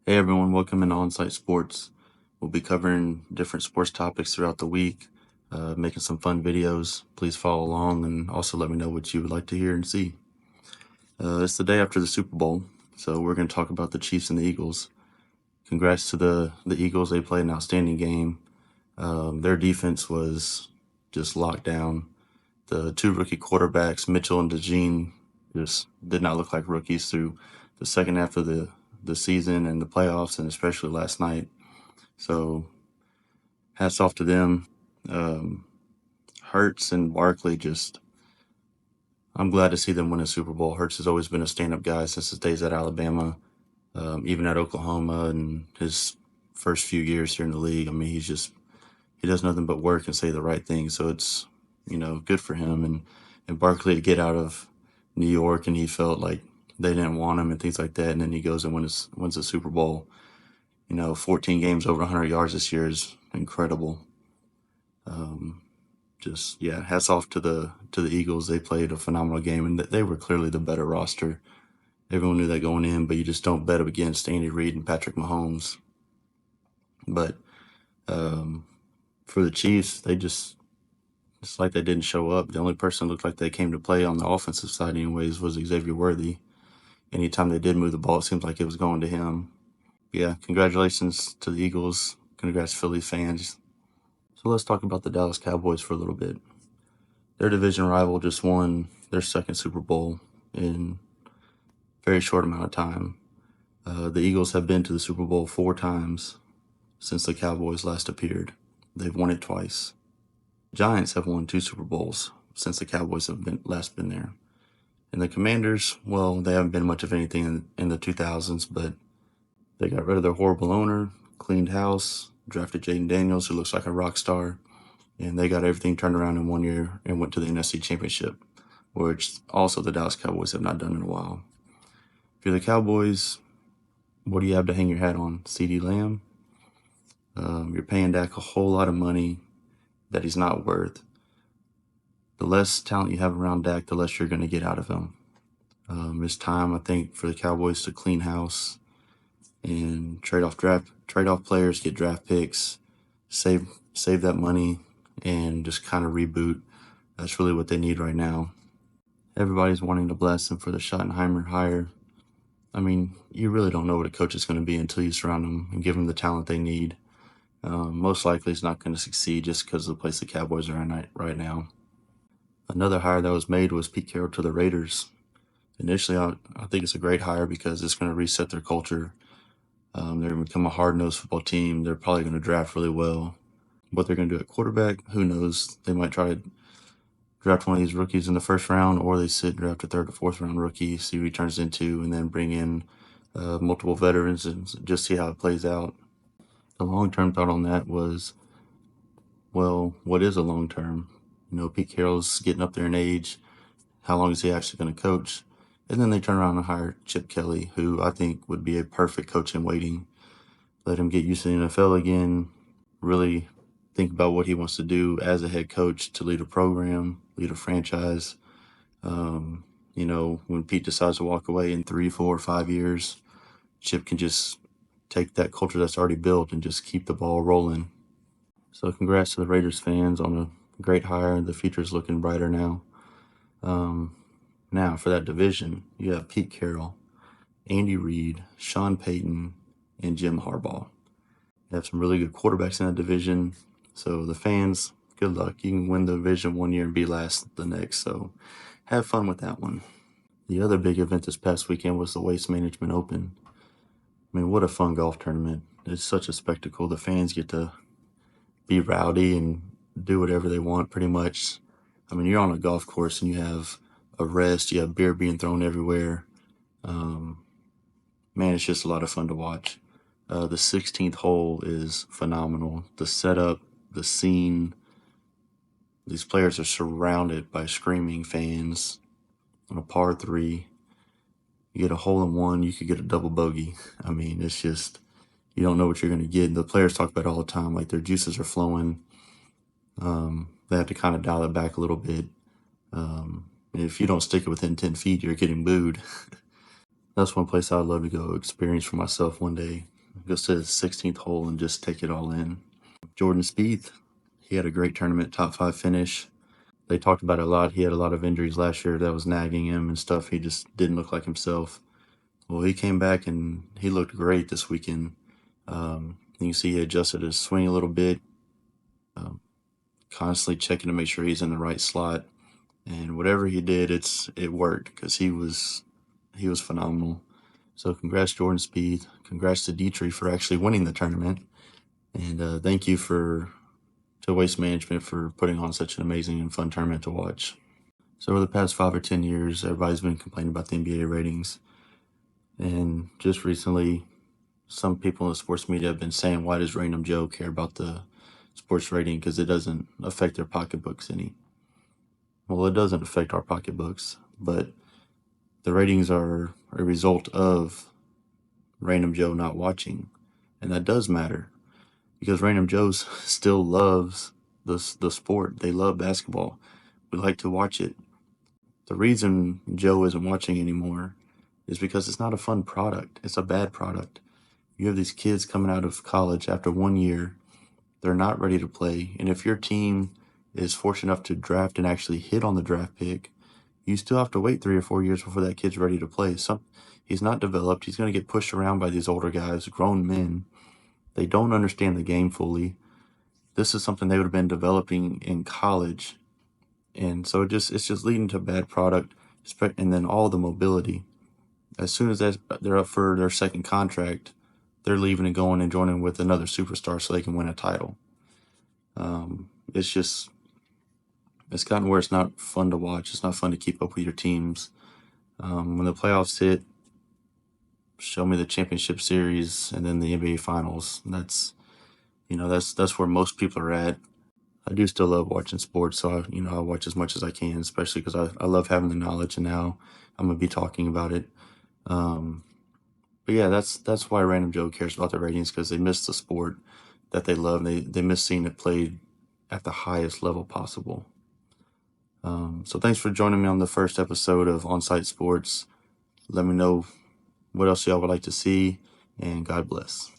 Hey everyone, welcome into On-Site Sports. We'll be covering different sports topics throughout the week, making some fun videos. Please follow along and also let me know what you would like to hear and see. It's the day after the Super Bowl, so we're going to talk about the Chiefs and the Eagles. Congrats to the Eagles. They played an outstanding game. Their defense was just locked down. The two rookie quarterbacks, Mitchell and DeJean, just did not look like rookies through the second half of the season and the playoffs, and especially last night. So hats off to them. Hurts and Barkley, I'm glad to see them win a Super Bowl. Hurts has always been a stand-up guy since his days at Alabama, even at Oklahoma and his first few years here in the league. I mean, he does nothing but work and say the right thing. So it's, good for him. And Barkley to get out of New York and he felt like they didn't want him and things like that. And then he goes and wins a Super Bowl. 14 games over 100 yards this year is incredible. Hats off to the Eagles. They played a phenomenal game, and they were clearly the better roster. Everyone knew that going in, but you just don't bet against Andy Reid and Patrick Mahomes. But for the Chiefs, it's like they didn't show up. The only person that looked like they came to play on the offensive side, anyways, was Xavier Worthy. Anytime they did move the ball, it seemed like it was going to him. Yeah, congratulations to the Eagles. Congrats, Philly fans. So let's talk about the Dallas Cowboys for a little bit. Their division rival just won their second Super Bowl in a very short amount of time. The Eagles have been to the Super Bowl 4 times since the Cowboys last appeared. They've won it twice. Giants have won 2 Super Bowls since the Cowboys have last been there. And the Commanders, well, they haven't been much of anything in the 2000s, but they got rid of their horrible owner, cleaned house, drafted Jaden Daniels, who looks like a rock star, and they got everything turned around in 1 year and went to the NFC Championship, which also the Dallas Cowboys have not done in a while. If you're the Cowboys, what do you have to hang your hat on? CeeDee Lamb? You're paying Dak a whole lot of money that he's not worth. The less talent you have around Dak, the less you're going to get out of him. It's time, I think, for the Cowboys to clean house and trade off players, get draft picks, save that money, and just kind of reboot. That's really what they need right now. Everybody's wanting to bless them for the Schottenheimer hire. I mean, you really don't know what a coach is going to be until you surround them and give them the talent they need. Most likely he's not going to succeed just because of the place the Cowboys are in right now. Another hire that was made was Pete Carroll to the Raiders. Initially, I think it's a great hire because it's going to reset their culture. They're going to become a hard-nosed football team. They're probably going to draft really well. What they're going to do at quarterback, who knows? They might try to draft one of these rookies in the first round, or they sit and draft a third or fourth round rookie, see who he turns into, and then bring in multiple veterans and just see how it plays out. The long-term thought on that was, well, what is a long-term? Pete Carroll's getting up there in age. How long is he actually going to coach? And then they turn around and hire Chip Kelly, who I think would be a perfect coach in waiting. Let him get used to the NFL again, really think about what he wants to do as a head coach to lead a program, lead a franchise. When Pete decides to walk away in 3, 4, 5 years, Chip can just take that culture that's already built and just keep the ball rolling. So congrats to the Raiders fans on a great hire. The future's looking brighter now. Now for that division, you have Pete Carroll, Andy Reid, Sean Payton, and Jim Harbaugh. You have some really good quarterbacks in that division. So the fans, good luck. You can win the division 1 year and be last the next. So have fun with that one. The other big event this past weekend was the Waste Management Open. I mean, what a fun golf tournament. It's such a spectacle. The fans get to be rowdy and do whatever they want pretty much. I mean, you're on a golf course and you have a rest, you have beer being thrown everywhere. Man, it's just a lot of fun to watch. The 16th hole is phenomenal. The setup, the scene, these players are surrounded by screaming fans on a par 3. You get a hole in one, you could get a double bogey. I mean, it's just, you don't know what you're going to get. The players talk about it all the time, like their juices are flowing. They have to kind of dial it back a little bit. If you don't stick it within 10 feet, you're getting booed. That's one place I'd love to go experience for myself one day. goes to the 16th hole and just take it all in. Jordan Spieth, he had a great tournament, top 5 finish. They talked about it a lot. He had a lot of injuries last year that was nagging him and stuff. He just didn't look like himself. Well, he came back and he looked great this weekend. You can see he adjusted his swing a little bit, constantly checking to make sure he's in the right slot. And whatever he did, it worked because he was phenomenal. So congrats, Jordan Spieth. Congrats to Dietrich for actually winning the tournament. And thank you to Waste Management for putting on such an amazing and fun tournament to watch. So over the past 5 or 10 years, everybody's been complaining about the NBA ratings. And just recently, some people in the sports media have been saying, why does Random Joe care about the sports rating? Because it doesn't affect their pocketbooks any. Well, it doesn't affect our pocketbooks, but the ratings are a result of Random Joe not watching. And that does matter because Random Joe's still loves the sport. They love basketball. We like to watch it. The reason Joe isn't watching anymore is because it's not a fun product. It's a bad product. You have these kids coming out of college after 1 year. They're not ready to play. And if your team is fortunate enough to draft and actually hit on the draft pick, you still have to wait 3 or 4 years before that kid's ready to play. He's not developed. He's going to get pushed around by these older guys, grown men. They don't understand the game fully. This is something they would have been developing in college. And so it's just leading to a bad product. And then all the mobility. As soon as they're up for their second contract, they're leaving and going and joining with another superstar so they can win a title. It's gotten where it's not fun to watch. It's not fun to keep up with your teams. When the playoffs hit, show me the championship series and then the NBA finals. That's where most people are at. I do still love watching sports, so I watch as much as I can, especially because I love having the knowledge, and now I'm gonna be talking about it. But yeah, that's why Random Joe cares about the ratings, because they miss the sport that they love. They miss seeing it played at the highest level possible. So thanks for joining me on the first episode of On-Site Sports. Let me know what else y'all would like to see, and God bless.